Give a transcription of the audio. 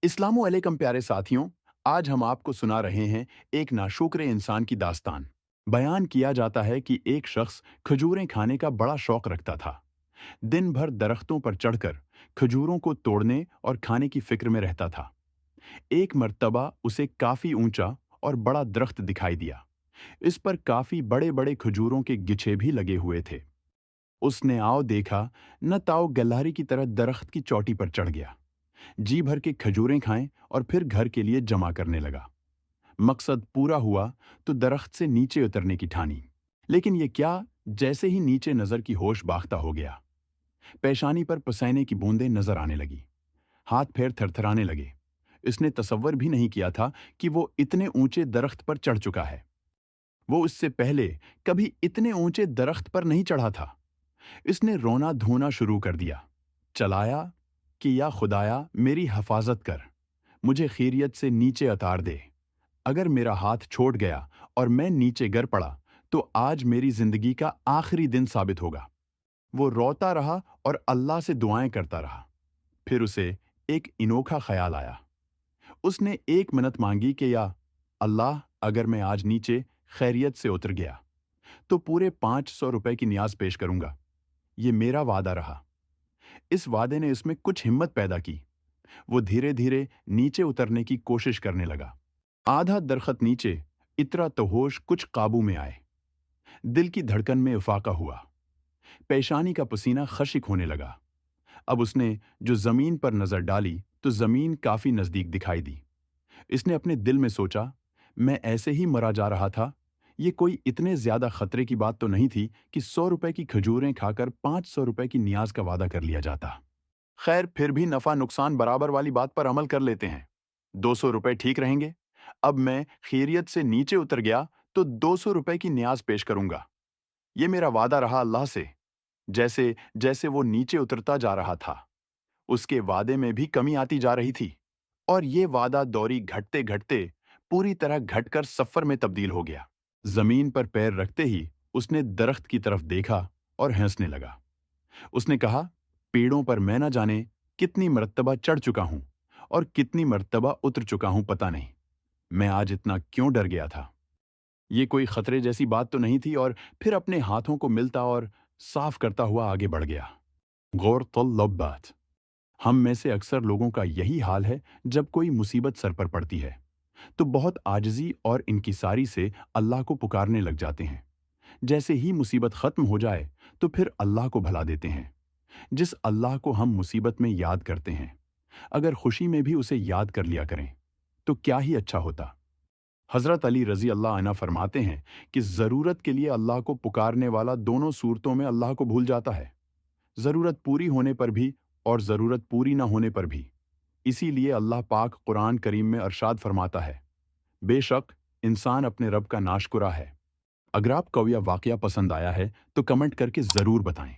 इस्लामो अलैकुम प्यारे साथियों। आज हम आपको सुना रहे हैं एक नाशुक्रे इंसान की दास्तान। बयान किया जाता है कि एक शख्स खजूरें खाने का बड़ा शौक रखता था। दिन भर दरख्तों पर चढ़कर खजूरों को तोड़ने और खाने की फिक्र में रहता था। एक मर्तबा उसे काफी ऊंचा और बड़ा दरख्त दिखाई दिया। इस पर काफी बड़े बड़े खजूरों के गिच्छे भी लगे हुए थे। उसने आओ देखा न ताओ गल्हारी की तरह दरख्त की चोटी पर चढ़ गया। जी भर के खजूरें खाएं और फिर घर के लिए जमा करने लगा। मकसद पूरा हुआ तो दरख्त से नीचे उतरने की ठानी। लेकिन ये क्या, जैसे ही नीचे नजर की होश बाख्ता हो गया, पेशानी पर पसीने की बूंदें नजर आने लगी। हाथ पैर थरथराने लगे। इसने तसव्वुर भी नहीं किया था कि वो इतने ऊंचे दरख्त पर चढ़ चुका है। वो इससे पहले कभी इतने ऊंचे दरख्त पर नहीं चढ़ा था। इसने रोना धोना शुरू कर दिया। चलाया कि या खुदाया मेरी हिफाजत कर, मुझे खैरियत से नीचे उतार दे। अगर मेरा हाथ छोड़ गया और मैं नीचे गिर पड़ा तो आज मेरी जिंदगी का आखिरी दिन साबित होगा। वो रोता रहा और अल्लाह से दुआएं करता रहा। फिर उसे एक अनोखा ख्याल आया। उसने 1 मिनट मांगी कि या अल्लाह, अगर मैं आज नीचे खैरियत से उतर गया तो पूरे 500 रुपए की न्याज पेश करूंगा। ये मेरा वादा रहा। इस वादे ने इसमें कुछ हिम्मत पैदा की। वो धीरे धीरे नीचे उतरने की कोशिश करने लगा। आधा दरख्त नीचे इतरा तो होश कुछ काबू में आए। दिल की धड़कन में इफाका हुआ। पेशानी का पसीना खशिक होने लगा। अब उसने जो जमीन पर नजर डाली तो जमीन काफी नजदीक दिखाई दी। इसने अपने दिल में सोचा, मैं ऐसे ही मरा जा रहा था। ये कोई इतने ज्यादा खतरे की बात तो नहीं थी कि 100 रुपए की खजूरें खाकर 500 रुपए की नियाज का वादा कर लिया जाता। खैर, फिर भी नफा नुकसान बराबर वाली बात पर अमल कर लेते हैं। 200 रुपए ठीक रहेंगे। अब मैं खैरियत से नीचे उतर गया तो 200 रुपए की न्याज पेश करूंगा। ये मेरा वादा रहा अल्लाह से। जैसे जैसे वो नीचे उतरता जा रहा था, उसके वादे में भी कमी आती जा रही थी। और ये वादा दौरी घटते घटते पूरी तरह घटकर सफर में तब्दील हो गया। जमीन पर पैर रखते ही उसने दरख्त की तरफ देखा और हंसने लगा। उसने कहा, पेड़ों पर मैं न जाने कितनी मर्तबा चढ़ चुका हूं और कितनी मर्तबा उतर चुका हूं, पता नहीं मैं आज इतना क्यों डर गया था। ये कोई खतरे जैसी बात तो नहीं थी। और फिर अपने हाथों को मिलता और साफ करता हुआ आगे बढ़ गया। गौर तलब बात, हम में से अक्सर लोगों का यही हाल है। जब कोई मुसीबत सर पर पड़ती है तो बहुत आजिजी और इनकिसारी से अल्लाह को पुकारने लग जाते हैं। जैसे ही मुसीबत खत्म हो जाए तो फिर अल्लाह को भुला देते हैं। जिस अल्लाह को हम मुसीबत में याद करते हैं, अगर खुशी में भी उसे याद कर लिया करें तो क्या ही अच्छा होता। हजरत अली रजी अल्लाह अन्हु फरमाते हैं कि जरूरत के लिए अल्लाह को पुकारने वाला दोनों सूरतों में अल्लाह को भूल जाता है, जरूरत पूरी होने पर भी और जरूरत पूरी ना होने पर भी। इसीलिए अल्लाह पाक कुरान करीम में अरशाद फरमाता है, बेशक इंसान अपने रब का नाशकुरा है। अगर आपको यह वाकया पसंद आया है तो कमेंट करके जरूर बताएं।